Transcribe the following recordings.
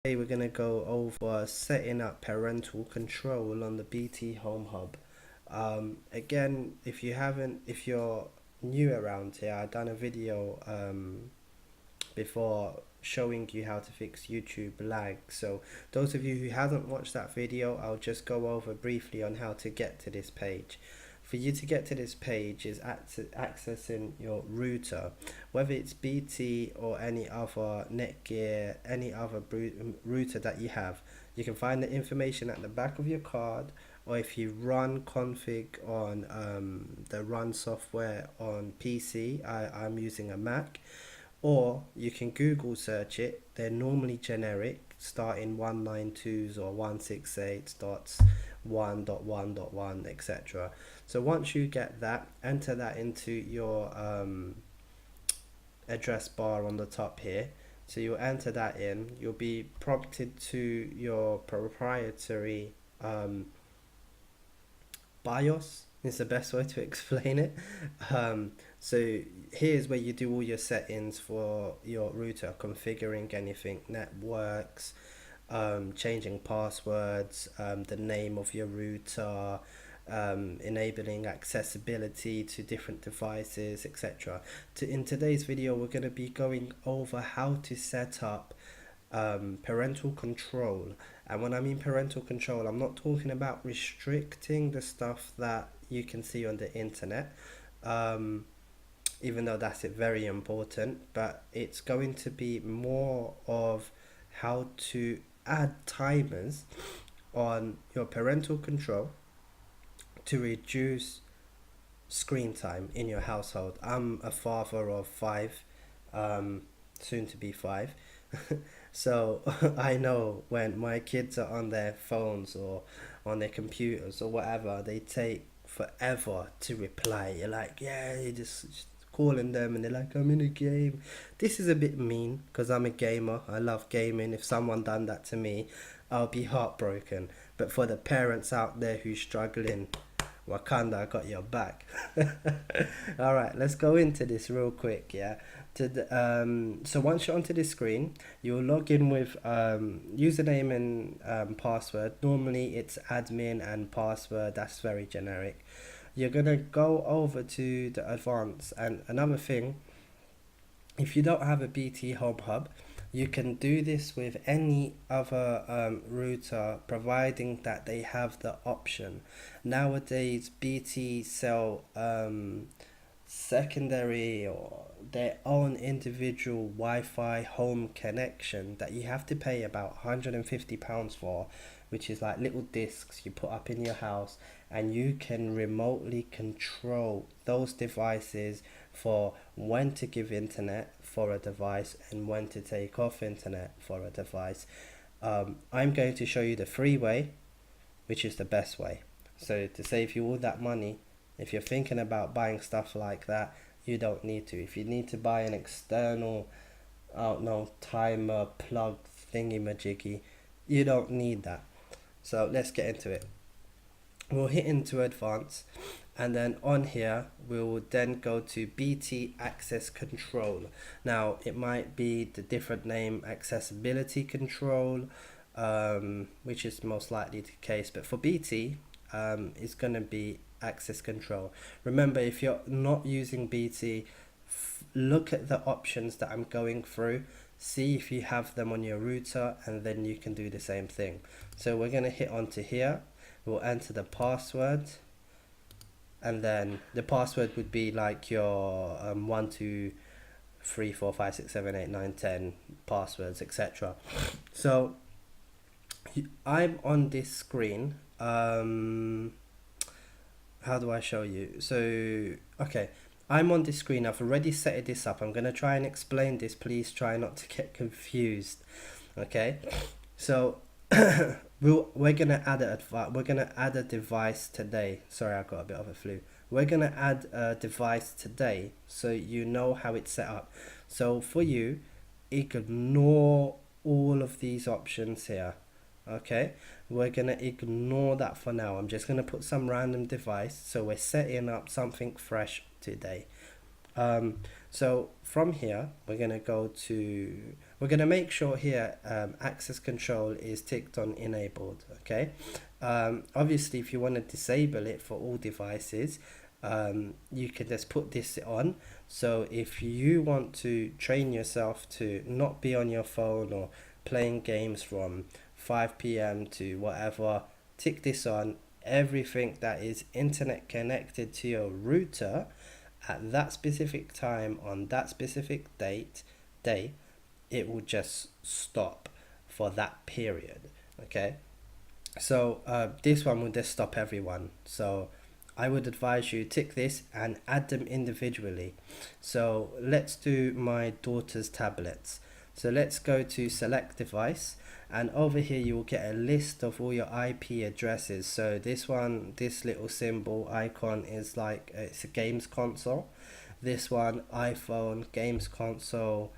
Today we're going to go over setting up parental control on the BT Home Hub. Again, if you're new around here, I've done a video before showing you how to fix YouTube lag. So those of you who haven't watched that video, I'll just go over briefly on how to get to this page. For you to get to this page is accessing your router, whether it's BT or any other Netgear, any other router that you have. You can find the information at the back of your card, or if you run config on the run software on PC, I'm using a Mac, or you can Google search it. They're normally generic, starting 192s or 168 starts 1.1.1, etc. So once you get that, enter that into your address bar on the top here. So you'll enter that in. You'll be prompted to your proprietary BIOS is the best way to explain it. So here's where you do all your settings for your router, configuring anything, networks, changing passwords, the name of your router, enabling accessibility to different devices, etc. In today's video, we're going to be going over how to set up parental control. And when I mean parental control, I'm not talking about restricting the stuff that you can see on the internet, even though that's very important, but it's going to be more of how to add timers on your parental control to reduce screen time in your household. I'm a father of 5, soon to be 5. So I know when my kids are on their phones or on their computers or whatever, they take forever to reply. You're like, yeah, you're just calling them and they're like, I'm in a game. This is a bit mean because I'm a gamer. I love gaming. If someone done that to me, I'll be heartbroken. But for the parents out there who's struggling, Wakanda, I got your back. All right, let's go into this real quick. Yeah. So once you're onto this screen, you'll log in with username and password. Normally it's admin and password. That's very generic. You're gonna go over to the advanced. And another thing, if you don't have a BT Home Hub, you can do this with any other router, providing that they have the option. Nowadays, BT sell secondary or their own individual Wi-Fi home connection that you have to pay about £150 for, which is like little discs you put up in your house, and you can remotely control those devices for when to give internet for a device and when to take off internet for a device. I'm going to show you the free way, which is the best way. So to save you all that money, if you're thinking about buying stuff like that, you don't need to. If you need to buy an external, timer plug thingy-majiggy, you don't need that. So let's get into it. We'll hit into advanced, and then on here we'll then go to BT access control. Now it might be the different name, accessibility control, which is most likely the case, but for BT it's going to be access control. Remember, if you're not using BT, look at the options that I'm going through, see if you have them on your router, and then you can do the same thing. So we're going to hit onto here. We'll enter the password, and then the password would be like your 1 2 3 4 5 6 7 8 9 10 passwords, etc. So I'm on this screen. How do I show you? So okay, I'm on this screen. I've already set this up. I'm going to try and explain this. Please try not to get confused. Okay, so we're gonna add a device today. Sorry, I got a bit of a flu. We're gonna add a device today, so you know how it's set up. So for you, ignore all of these options here. Okay, we're gonna ignore that for now. I'm just gonna put some random device, so we're setting up something fresh today. So from here we're gonna go to we're going to make sure here access control is ticked on enabled. Okay, obviously if you want to disable it for all devices, you can just put this on. So if you want to train yourself to not be on your phone or playing games from 5 p.m. to whatever, tick this on. Everything that is internet connected to your router at that specific time on that specific day, it will just stop for that period. Okay, so this one will just stop everyone. So I would advise you tick this and add them individually. So let's do my daughter's tablets. So let's go to select device, and over here you will get a list of all your IP addresses. So this one, this little symbol icon is like it's a games console. This one, iPhone, games console,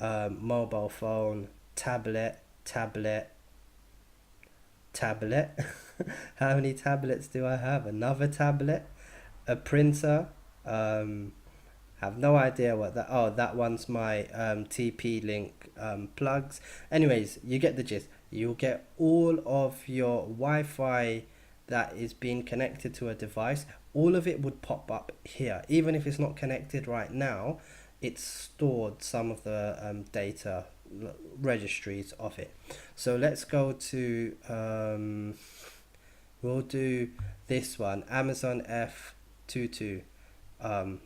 mobile phone, tablet. How many tablets do I have? Another tablet, a printer. Have no idea what that. Oh, that one's my TP-Link plugs. Anyways, you get the gist. You'll get all of your Wi-Fi that is being connected to a device. All of it would pop up here, even if it's not connected right now. It's stored some of the data registries of it. So let's go to we'll do this one, Amazon F22.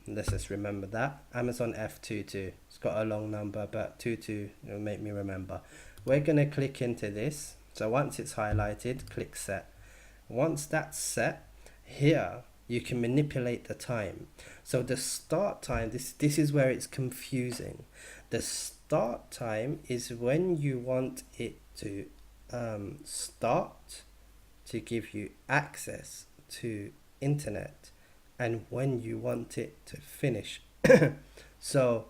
Let's just remember that, Amazon F22. It's got a long number, but 22 will make me remember. We're gonna click into this. So once it's highlighted, click set. Once that's set, here you can manipulate the time. So the start time, this is where it's confusing. The start time is when you want it to start to give you access to internet, and when you want it to finish. So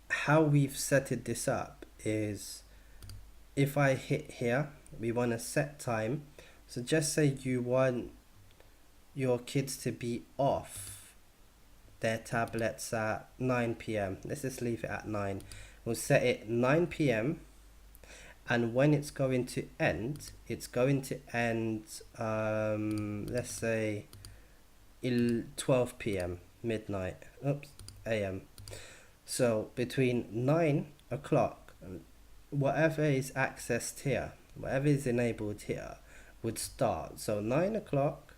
how we've set this up is, if I hit here, we want to set time. So just say you want your kids to be off their tablets at 9 p.m. Let's just leave it at 9. We'll set it 9 p.m. and when it's going to end, it's going to end let's say 12 p.m. midnight, a.m. So between 9 o'clock, whatever is accessed here, whatever is enabled here would start. So 9 o'clock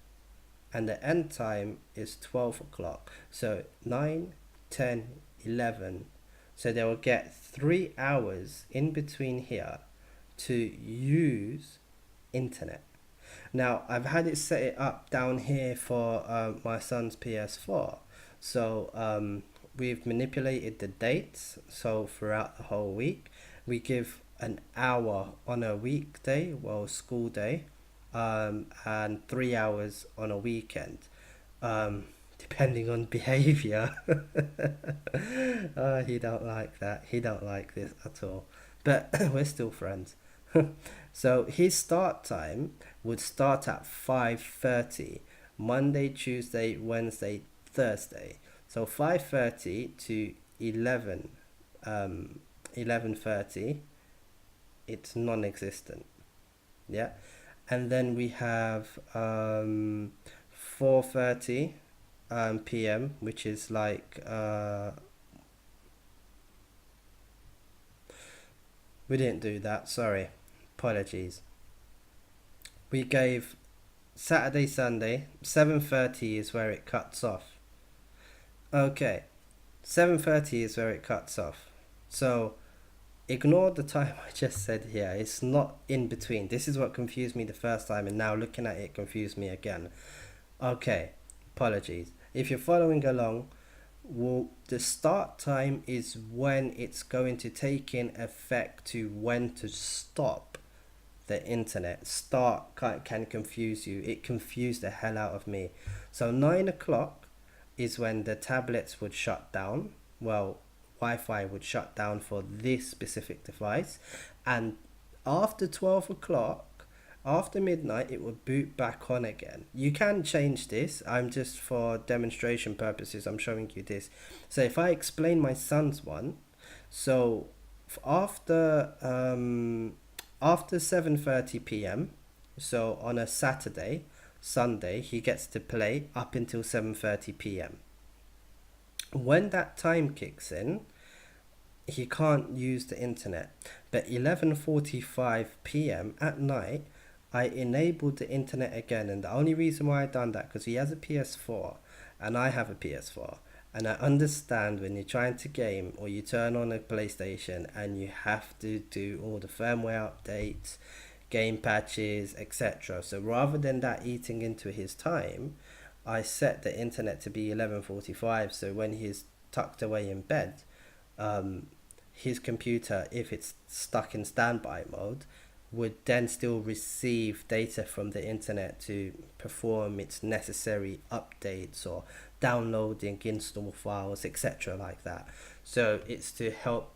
and the end time is 12 o'clock. So 9, 10, 11. So they will get 3 hours in between here to use internet. Now I've had it set it up down here for my son's PS4. So we've manipulated the dates. So throughout the whole week, we give an hour on a weekday, well, school day, and 3 hours on a weekend, depending on behavior. He don't like that. He don't like this at all. But we're still friends. So his start time would start at 5:30, Monday, Tuesday, Wednesday, Thursday. So 5:30 to 11:30, it's non-existent. Yeah. And then we have 4:30 p.m., which is like we didn't do that, sorry, apologies. We gave Saturday, Sunday. 7:30 is where it cuts off. Okay, 7:30 is where it cuts off. So ignore the time I just said here. It's not in between. This is what confused me the first time, and now looking at it confused me again. Okay, apologies. If you're following along, well, the start time is when it's going to take in effect to when to stop the internet. Start can confuse you. It confused the hell out of me. So 9 o'clock is when the tablets would shut down. Well, Wi-Fi would shut down for this specific device, and after 12 o'clock, after midnight, it would boot back on again. You can change this. I'm just, for demonstration purposes, I'm showing you this. So if I explain my son's one, so After after 7:30 p.m. So on a Saturday, Sunday, he gets to play up until 7:30 p.m. When that time kicks in, he can't use the internet. But 11:45 p.m. at night, I enabled the internet again, and the only reason why I done that because he has a PS4 and I have a PS4, and I understand when you're trying to game or you turn on a PlayStation and you have to do all the firmware updates, game patches, etc. So rather than that eating into his time, I set the internet to be 11:45. So when he's tucked away in bed, um, his computer, if it's stuck in standby mode, would then still receive data from the internet to perform its necessary updates or downloading install files, etc. like that. So it's to help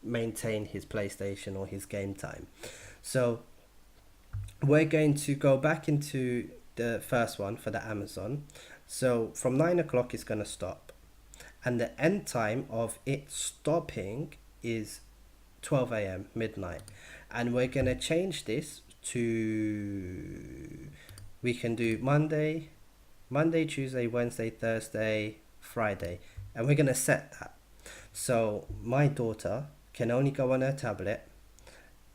maintain his PlayStation or his game time. So we're going to go back into the first one for the Amazon. So from 9 o'clock it's going to stop, and the end time of it stopping is 12 a.m. midnight, and we're going to change this to, we can do Monday, Tuesday, Wednesday, Thursday, Friday, and we're going to set that. So my daughter can only go on her tablet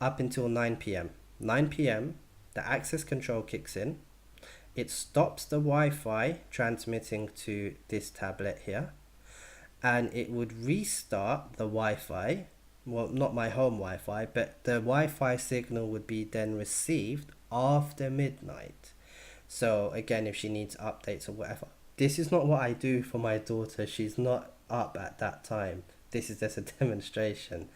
up until 9 p.m. 9 p.m. the access control kicks in. It stops the Wi-Fi transmitting to this tablet here, and it would restart the Wi-Fi. Well, not my home Wi-Fi, but the Wi-Fi signal would be then received after midnight. So again, if she needs updates or whatever, this is not what I do for my daughter. She's not up at that time. This is just a demonstration.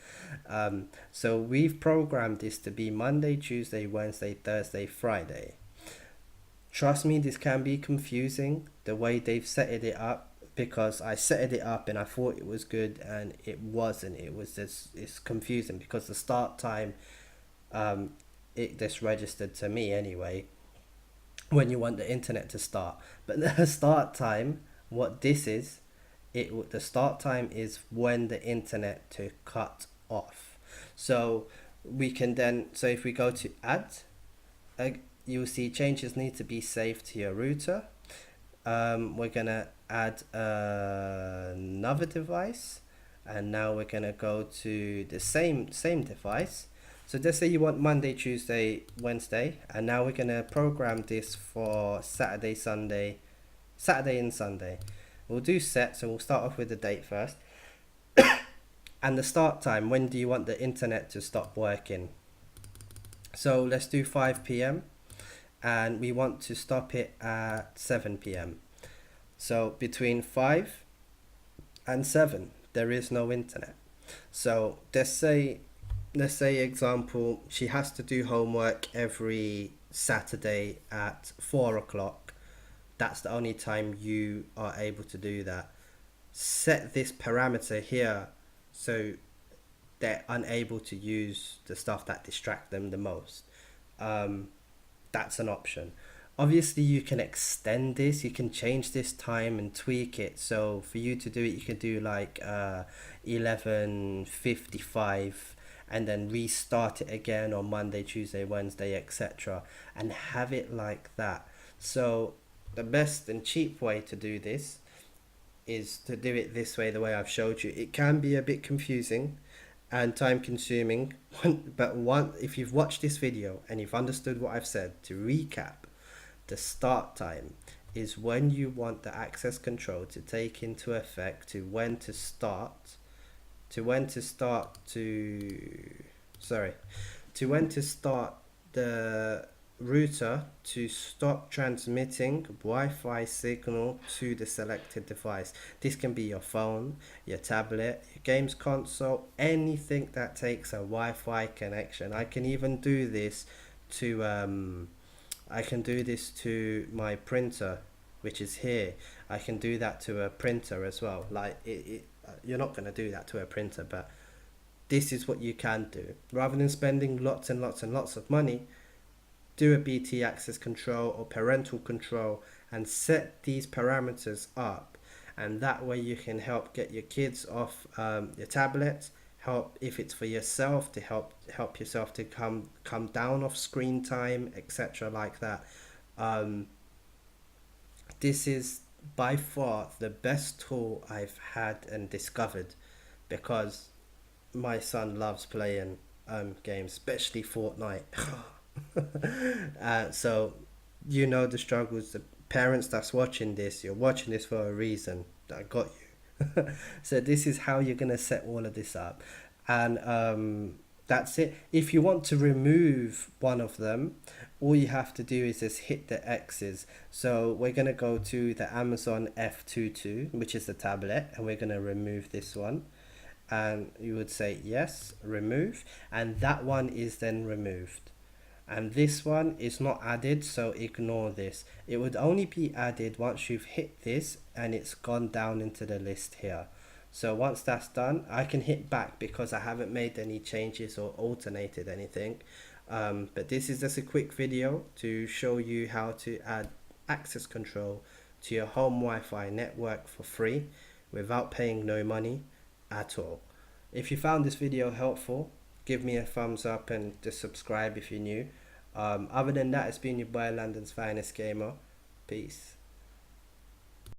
So we've programmed this to be Monday, Tuesday, Wednesday, Thursday, Friday. Trust me, this can be confusing the way they've set it up, because I set it up and I thought it was good and it wasn't. It was just, it's confusing because the start time, it just registered to me anyway when you want the internet to start. But the start time, what this is, the start time is when the internet to cut off. So we can then, so if we go to add, you'll see changes need to be saved to your router. We're gonna add another device, and now we're gonna go to the same device. So just say you want Monday, Tuesday, Wednesday, and now we're gonna program this for Saturday, and Sunday. We'll do set, so we'll start off with the date first. And the start time, when do you want the internet to stop working? So let's do 5 p.m. and we want to stop it at 7 p.m. So between 5 and 7 there is no internet. So let's say example, she has to do homework every Saturday at 4 o'clock. That's the only time you are able to do that. Set this parameter here so they're unable to use the stuff that distract them the most. That's an option. Obviously you can extend this, you can change this time and tweak it. So for you to do it, you can do like 11:55 and then restart it again on Monday, Tuesday, Wednesday, etc. and have it like that. So the best and cheap way to do this is to do it this way, the way I've showed you. It can be a bit confusing and time consuming, but if you've watched this video and you've understood what I've said, to recap, the start time is when you want the access control to take into effect, to when to start the router to stop transmitting Wi-Fi signal to the selected device. This can be your phone, your tablet, your games console, anything that takes a Wi-Fi connection. I can even do this to my printer, which is here. I can do that to a printer as well. Like you're not going to do that to a printer, but this is what you can do. Rather than spending lots and lots and lots of money, do a BT access control or parental control and set these parameters up, and that way you can help get your kids off your tablet help if it's for yourself to help yourself to come down off screen time, etc. like that. Um, this is by far the best tool I've had and discovered, because my son loves playing games, especially Fortnite. So you know the struggles. The parents that's watching this, you're watching this for a reason. I got you. So this is how you're gonna set all of this up, and that's it. If you want to remove one of them, all you have to do is just hit the X's. So we're gonna go to the Amazon F22, which is the tablet, and we're gonna remove this one, and you would say yes, remove, and that one is then removed. And this one is not added, so ignore this. It would only be added once you've hit this and it's gone down into the list here. So once that's done, I can hit back because I haven't made any changes or alternated anything. But this is just a quick video to show you how to add access control to your home Wi-Fi network for free without paying no money at all. If you found this video helpful, give me a thumbs up and just subscribe if you're new. Other than that, it's been your boy, London's finest gamer. Peace.